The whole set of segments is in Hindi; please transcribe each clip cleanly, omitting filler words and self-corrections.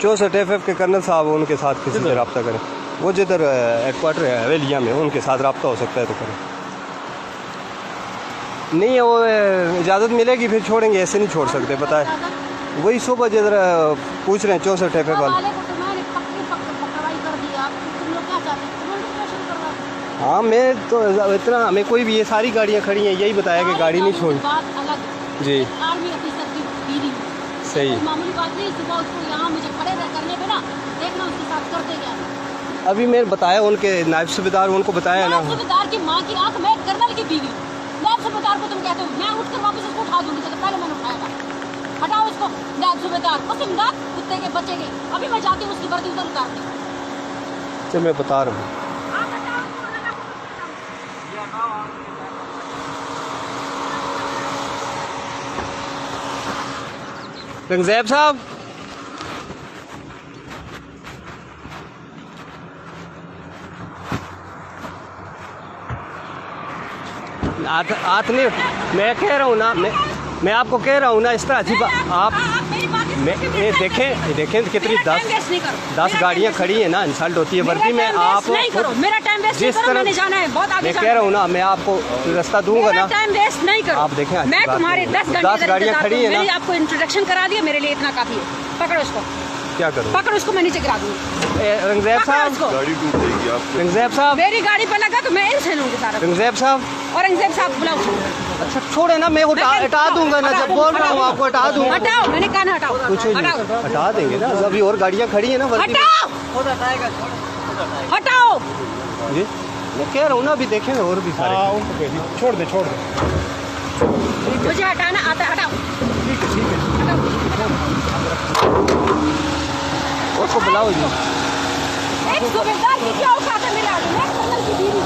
64 FF के कर्नल साहब उनके साथ किसी से रब्ता करें, वो जिधर हेडक्वार्टर है हवेलिया में, उनके साथ रब्ता हो सकता है तो करें। नहीं वो इजाज़त मिलेगी फिर छोड़ेंगे, ऐसे नहीं छोड़ सकते बताए। वही सुबह जिधर पूछ रहे हैं 64 FF वाले। हाँ मैं तो इतना, हमें कोई भी ये सारी गाड़ियाँ खड़ी हैं यही बताया कि गाड़ी नहीं छोड़ी जी। सही मामूली बात नहीं, सुबह उसको यहाँ मुझे खड़े करने पे ना देखना उसके साथ करते गया। अभी मैंने बताया उनके नायब सूबेदार, उनको बताया ना। सूबेदार की माँ की आंख, मैं कर्नल की बीवी, नायब सूबेदार को तुम कहते हो, मैं उठकर वापस उसको उठा दूंगी, तो पहले मैंने उठाया था। हटाओ इसको नायब सूबेदार, कसमदार कुत्ते के बच्चे के। अभी मैं जाती हूँ उसकी वर्दी उधर उतारती हूँ। चल मैं बता रहा हूँ। रंगज़ैब साहब, हाथ नहीं, मैं कह रहा हूँ ना, मैं आपको कह रहा हूँ ना, इस तरह अजीब आप ये देखें कितनी 10 गाड़ियाँ खड़ी हैं ना, इंसल्ट होती है वर्दी में। आप जिस तरह मैं कह रहा हूँ ना, मैं आपको रास्ता दूंगा ना, टाइम वेस्ट नहीं करो। आप देखें मैं तुम्हारे 10 गाड़ियाँ खड़ी हैं ना, आपको इंट्रोडक्शन करा दिया, मेरे लिए इतना काफी है। पकड़ो उसको, क्या करो, पकड़ो उसको, मैं नीचे गिरा दूंगी। रंगज़ैब साहब, रंगज़ैब साहब, मेरी गाड़ी पर लगा तो मैं इनसे लूंगी सारा। रंगज़ैब साहब, और रंगज़ैब साहब बुलाओ। अच्छा छोड़े ना, मैं हटा दूंगा ना, जब बोल रहा हूँ आपको हटा दूंगा। हटाओ, मैंने कहा ना हटाओ। कुछ हटा देंगे ना, अभी और गाड़ियाँ खड़ी हैं ना वर्दी में। हटाओ जी, मैं कह रहा हूँ ना, अभी देखें और भी सारे। छोड़ दे मुझे हटाना आता है, हटाओ। ठीक है उसको बुलाओ जी। एक सूबेदार की क्या औकात है मेरे आगे, मैं कर्नल की बीवी।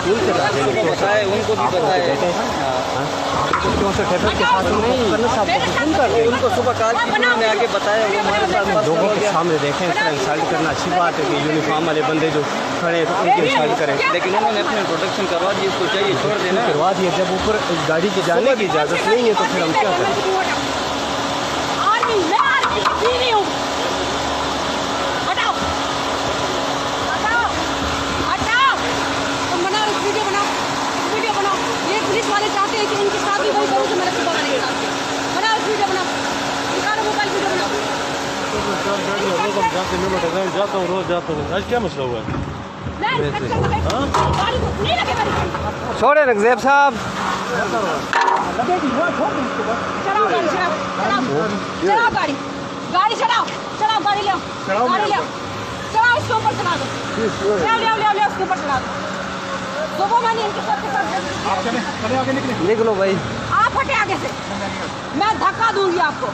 उनको भी बताए उनको सुबह कॉल ने आगे बताया, वो हमारे साथ लोगों के सामने देखें, इस तरह इंसल्ट करना अच्छी बात है कि यूनिफॉर्म वाले बंदे जो खड़े हैं तो उनकी इंसल्ट करें, लेकिन उन्होंने अपने प्रोटेक्शन करवा दी, इसको चाहिए छोड़ देना, करवा दिया। जब ऊपर गाड़ी के जाने की इजाज़त नहीं है तो फिर हम क्या करें। वाले चाहते हैं कि उनके साथ भी वही करूं तो मेरे सुबह नहीं बनाओ वीडियो बनाओ, निकालो मोबाइल वीडियो बनाओ। जाता हूँ रोज जाता हूँ, आज क्या मसला हुआ है? छोड़े रंगज़ैब साहब, चलाओ गाड़ी चलाओ, गाड़ी ले चलाओ, इसके ऊपर चला दो, ले उसके ऊपर चला दो। सुबह मैंने इनके साथ निकलो भाई, आप हटे आगे से, मैं धक्का दूंगी आपको।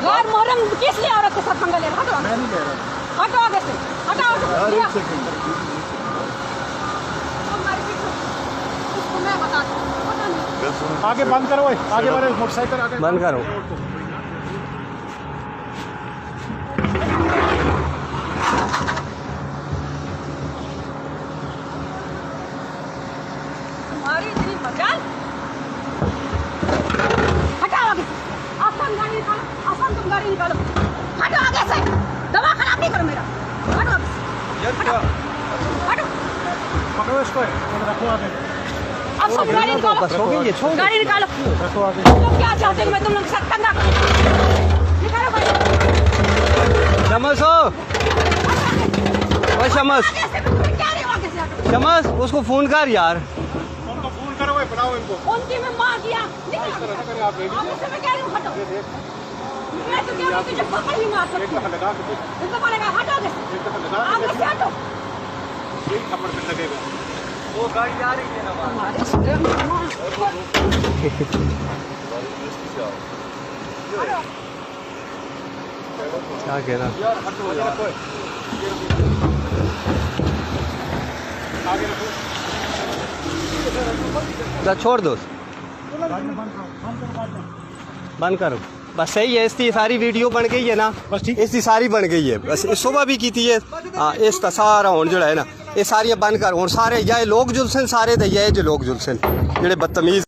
गैर मोहरम किस लिए औरत के साथ पंगा ले रहा है? हटो आगे से, हटाओ। मैं बताती हूँ, आगे बंद करो, आगे वाले मोटरसाइकिल आगे बंद करो। तुम्हारी इतनी मजाल, हटाओ आगे से, आसान गाड़ी निकालो, तुम गाड़ी निकालो, हटो आगे से, दवा खराब नहीं करो मेरा, हटो आगे से, हटो। पकड़ो इसको, रखो आगे। अब सब गाड़ी निकालो, गाड़ी निकालो। रखो आगे। तुम क्या चाहते हो मैं तुम लोग के साथ पंगा करूं? निकालो गाड़ी। शमस हो, ओए शमस, शमस उसको फोन कर यार। उनको फोन करो, बनाओ इनको। उनकी मैं मार दिया, आगे से मैं कह रही हूँ हटो। मैं तो कह रही हूँ तुझे पकड़ ही मार सकती हूँ। इनको बोलेगा हटो आगे से हटो। एक थप्पड़ फिर लगेगा। वो गाड़ी आ रही है ना हमारे क्या कहना, छोड़ दो, बंद करो बस। सही है, इसकी सारी वीडियो बन गई है ना, बस ठीक, इसकी सारी बन गई है। बस सुबह भी की थी हाँ, इसका सारा हूँ जो है ना, ये सारियाँ बंद कर। और सारे या लोग जुलसन सारे ये जो लोग जुलसन जेडे बदतमीज